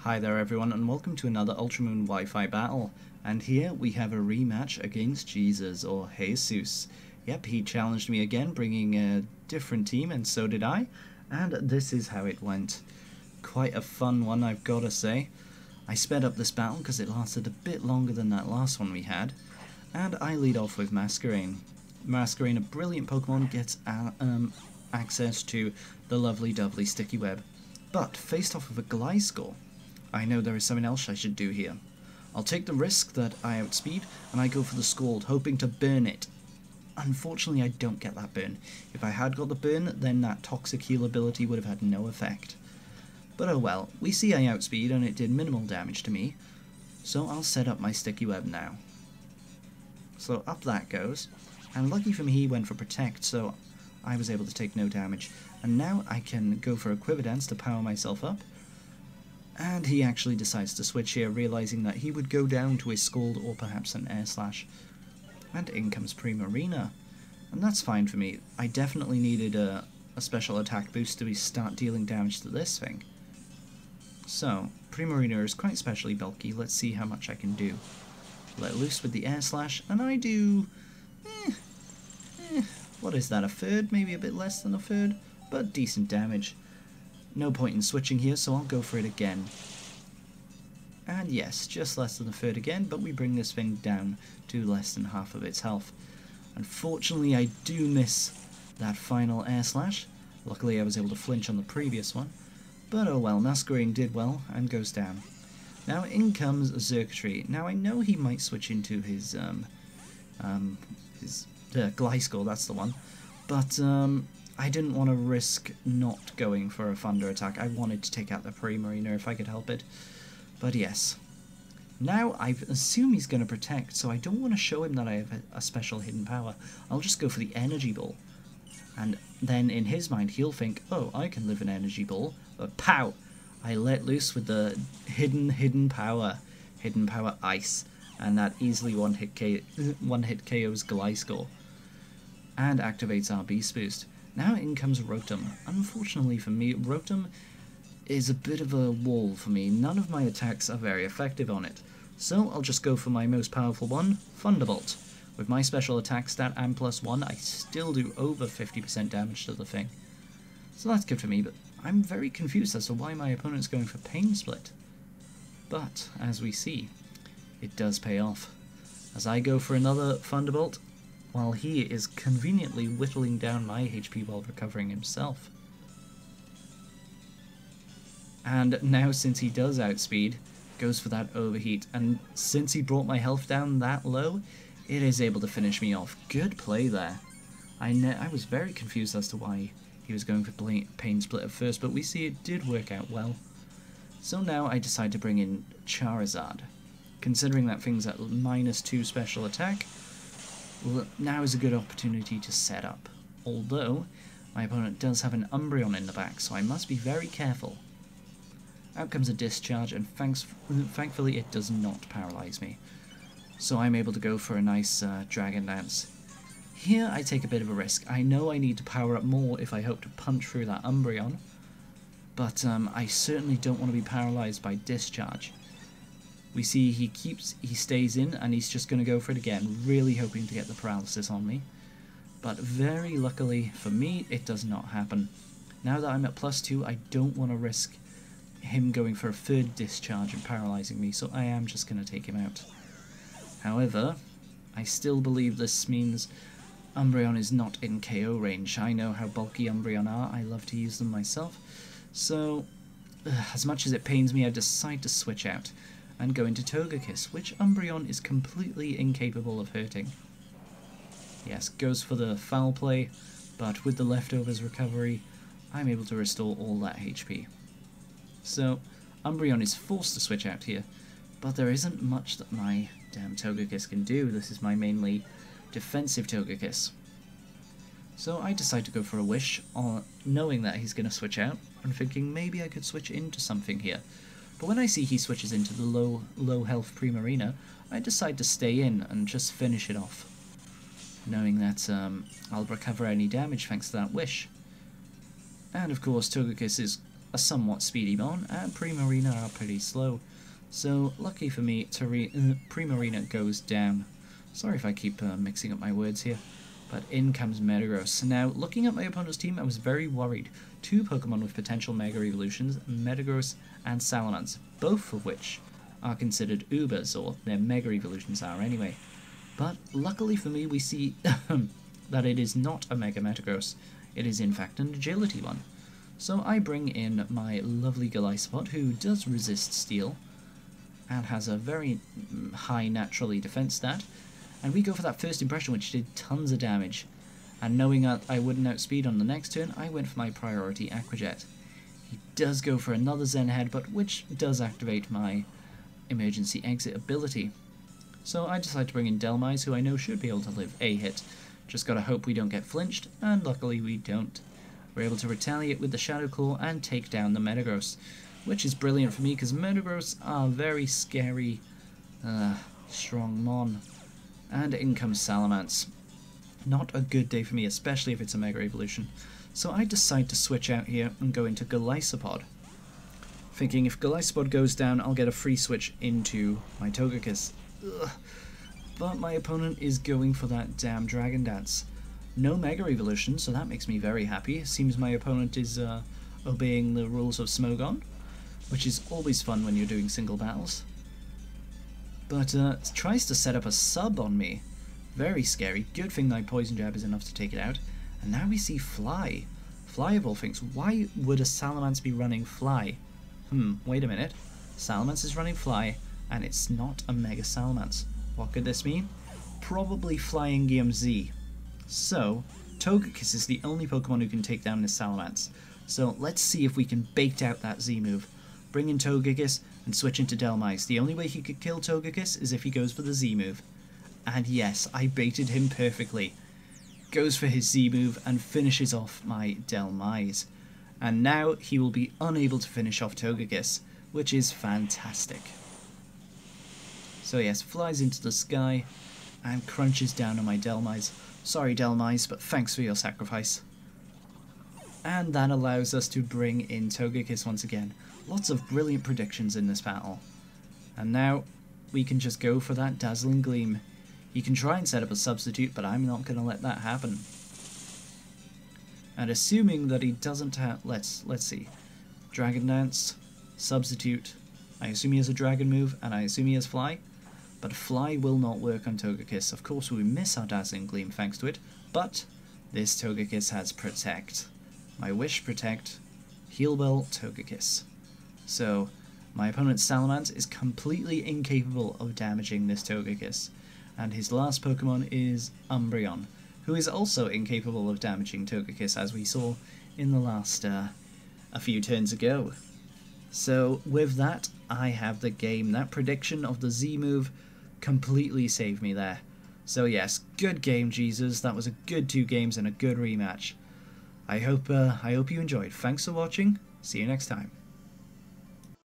Hi there everyone and welcome to another Ultramoon Wi-Fi battle, and here we have a rematch against Jesus, or Jesus. Yep, he challenged me again, bringing a different team, and so did I, and this is how it went. Quite a fun one, I've got to say. I sped up this battle because it lasted a bit longer than that last one we had, and I lead off with Masquerain. Masquerain, a brilliant Pokemon, gets access to the lovely doubly sticky web, but faced off with a Gliscor, I know there is something else I should do here. I'll take the risk that I outspeed, and I go for the Scald, hoping to burn it. Unfortunately, I don't get that burn. If I had got the burn, then that Toxic Heal ability would have had no effect. But oh well, we see I outspeed, and it did minimal damage to me, so I'll set up my Sticky Web now. So up that goes, and lucky for me he went for Protect, so I was able to take no damage. And now I can go for a Quiver Dance to power myself up, and he actually decides to switch here, realizing that he would go down to a Scald or perhaps an Air Slash. And in comes Primarina. And that's fine for me. I definitely needed a special attack boost to start dealing damage to this thing. So, Primarina is quite specially bulky. Let's see how much I can do. Let loose with the Air Slash, and I do... what is that, a third? Maybe a bit less than a third? But decent damage. No point in switching here, so I'll go for it again. And yes, just less than a third again, but we bring this thing down to less than half of its health. Unfortunately, I do miss that final Air Slash. Luckily, I was able to flinch on the previous one. But oh well, Masquerain did well and goes down. Now in comes Xurkitree. Now I know he might switch into his Gliscor, that's the one. But I didn't want to risk not going for a Thunder attack. I wanted to take out the Primarina if I could help it. But yes. Now I assume he's going to Protect, so I don't want to show him that I have a special hidden power. I'll just go for the Energy Ball. And then in his mind he'll think, oh, I can live an Energy Ball. But pow! I let loose with the hidden power. Hidden Power Ice. And that easily one-hit KOs Gliscor. And activates our Beast Boost. Now in comes Rotom. Unfortunately for me, Rotom is a bit of a wall for me. None of my attacks are very effective on it. So I'll just go for my most powerful one, Thunderbolt. With my special attack stat and +1, I still do over 50% damage to the thing. So that's good for me, but I'm very confused as to why my opponent's going for Pain Split. But, as we see, it does pay off. As I go for another Thunderbolt, while he is conveniently whittling down my HP while recovering himself. And now, since he does outspeed, goes for that Overheat, and since he brought my health down that low, it is able to finish me off. Good play there. I was very confused as to why he was going for Pain Split at first, but we see it did work out well. So now I decide to bring in Charizard. Considering that thing's at -2 special attack, well, now is a good opportunity to set up, although my opponent does have an Umbreon in the back, so I must be very careful. Out comes a Discharge, and thankfully it does not paralyze me, so I'm able to go for a nice Dragon Dance. Here I take a bit of a risk. I know I need to power up more if I hope to punch through that Umbreon, but I certainly don't want to be paralyzed by Discharge. We see he stays in, and he's just going to go for it again, really hoping to get the paralysis on me. But very luckily for me, it does not happen. Now that I'm at +2, I don't want to risk him going for a third Discharge and paralyzing me, so I am just going to take him out. However, I still believe this means Umbreon is not in KO range. I know how bulky Umbreon are, I love to use them myself. So, as much as it pains me, I decide to switch out and go into Togekiss, which Umbreon is completely incapable of hurting. Yes, goes for the foul play, but with the leftovers recovery, I'm able to restore all that HP. So, Umbreon is forced to switch out here, but there isn't much that my damn Togekiss can do. This is my mainly defensive Togekiss. So I decide to go for a Wish, knowing that he's going to switch out, and thinking maybe I could switch into something here. But when I see he switches into the low health Primarina, I decide to stay in and just finish it off, knowing that I'll recover any damage thanks to that Wish. And of course Togekiss is a somewhat speedy Mon, and Primarina are pretty slow. So, lucky for me, Primarina goes down. Sorry if I keep mixing up my words here. But in comes Metagross. Now, looking at my opponent's team, I was very worried. Two Pokemon with potential Mega Evolutions, Metagross and Salamence, both of which are considered Ubers, or their Mega Evolutions are anyway. But luckily for me, we see that it is not a Mega Metagross. It is in fact an Agility one. So I bring in my lovely Golisopod, who does resist Steel, and has a very high naturally defense stat. And we go for that first impression, which did tons of damage. And knowing that I wouldn't outspeed on the next turn, I went for my priority Aqua Jet. He does go for another Zen Headbutt, which does activate my emergency exit ability. So I decide to bring in Delmise, who I know should be able to live a hit. Just gotta hope we don't get flinched, and luckily we don't. We're able to retaliate with the Shadow Claw and take down the Metagross, which is brilliant for me because Metagross are very scary, strong Mon. And in comes Salamence. Not a good day for me, especially if it's a Mega Evolution. So I decide to switch out here and go into Golisopod. Thinking if Golisopod goes down, I'll get a free switch into my Togekiss. Ugh. But my opponent is going for that damn Dragon Dance. No Mega Evolution, so that makes me very happy. Seems my opponent is obeying the rules of Smogon, which is always fun when you're doing single battles. But tries to set up a sub on me. Very scary. Good thing my Poison Jab is enough to take it out. And now we see Fly. Fly of all things. Why would a Salamence be running Fly? Wait a minute. Salamence is running Fly, and it's not a Mega Salamence. What could this mean? Probably Flying Guillaume Z. So, Togekiss is the only Pokemon who can take down this Salamence. So let's see if we can bait out that Z move. Bring in Togekiss and switch into Delmise. The only way he could kill Togekiss is if he goes for the Z move. And yes, I baited him perfectly. Goes for his Z move and finishes off my Delmise. And now he will be unable to finish off Togekiss, which is fantastic. So yes, flies into the sky and crunches down on my Delmise. Sorry Delmise, but thanks for your sacrifice. And that allows us to bring in Togekiss once again. Lots of brilliant predictions in this battle. And now we can just go for that Dazzling Gleam. He can try and set up a substitute, but I'm not going to let that happen. And assuming that he doesn't have... Let's see. Dragon Dance, substitute. I assume he has a Dragon move, and I assume he has Fly. But Fly will not work on Togekiss. Of course we miss our Dazzling Gleam thanks to it, but this Togekiss has Protect. My Wish, Protect, Heal Bell, Togekiss. So, my opponent's Salamence is completely incapable of damaging this Togekiss. And his last Pokemon is Umbreon, who is also incapable of damaging Togekiss, as we saw in the last, a few turns ago. So, with that, I have the game. That prediction of the Z move completely saved me there. So yes, good game, Jesus. That was a good 2 games and a good rematch. I hope you enjoyed. Thanks for watching. See you next time.